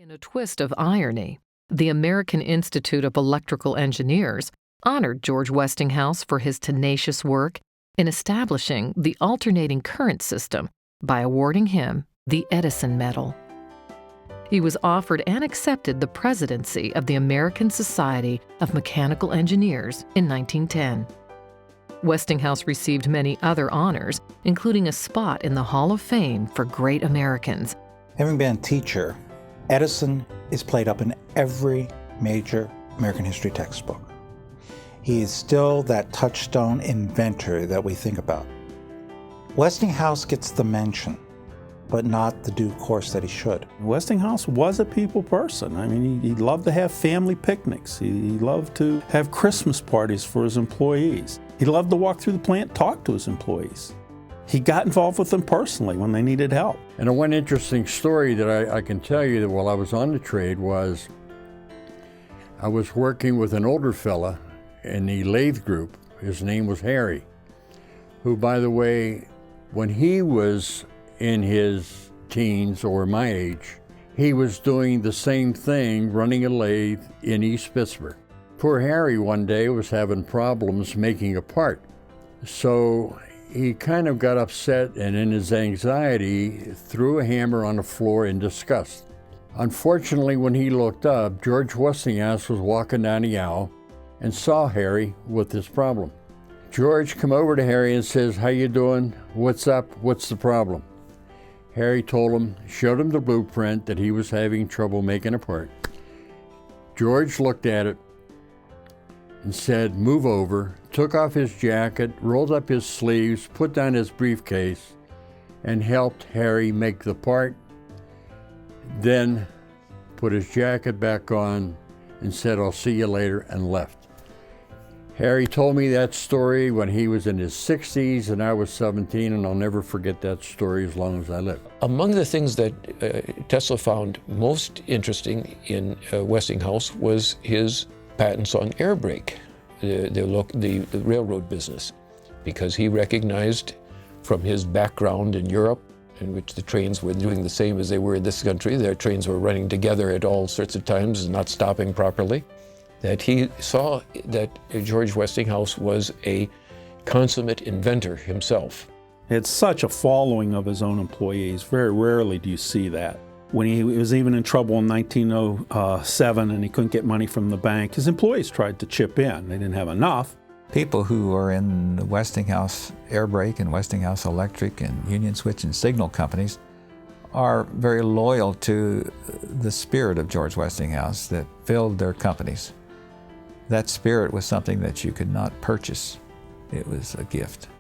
In a twist of irony, the American Institute of Electrical Engineers honored George Westinghouse for his tenacious work in establishing the alternating current system by awarding him the Edison Medal. He was offered and accepted the presidency of the American Society of Mechanical Engineers in 1910. Westinghouse received many other honors, including a spot in the Hall of Fame for Great Americans. Having been a teacher, Edison is played up in every major American history textbook. He is still that touchstone inventor that we think about. Westinghouse gets the mention, but not the due course that he should. Westinghouse was a people person. I mean, he loved to have family picnics. He loved to have Christmas parties for his employees. He loved to walk through the plant, talk to his employees. He got involved with them personally when they needed help. And one interesting story that I can tell you that while I was on the trade was I was working with an older fella in the lathe group. His name was Harry, who, by the way, when he was in his teens or my age, he was doing the same thing, running a lathe in East Pittsburgh. Poor Harry one day was having problems making a part. So he kind of got upset and in his anxiety threw a hammer on the floor in disgust. Unfortunately, when he looked up, George Westinghouse was walking down the aisle and saw Harry with this problem. George come over to Harry and says, "How you doing? What's up? What's the problem?" Harry told him, showed him the blueprint that he was having trouble making a part. George looked at it and said, "Move over," took off his jacket, rolled up his sleeves, put down his briefcase, and helped Harry make the part, then put his jacket back on and said, "I'll see you later," and left. Harry told me that story when he was in his 60s and I was 17, and I'll never forget that story as long as I live. Among the things that Tesla found most interesting in Westinghouse was his patents on air brake, the railroad business, because he recognized from his background in Europe, in which the trains were doing the same as they were in this country, their trains were running together at all sorts of times and not stopping properly, that he saw that George Westinghouse was a consummate inventor himself. He had such a following of his own employees. Very rarely do you see that. When he was even in trouble in 1907 and he couldn't get money from the bank, his employees tried to chip in. They didn't have enough. People who are in the Westinghouse Air Brake and Westinghouse Electric and Union Switch and Signal companies are very loyal to the spirit of George Westinghouse that filled their companies. That spirit was something that you could not purchase. It was a gift.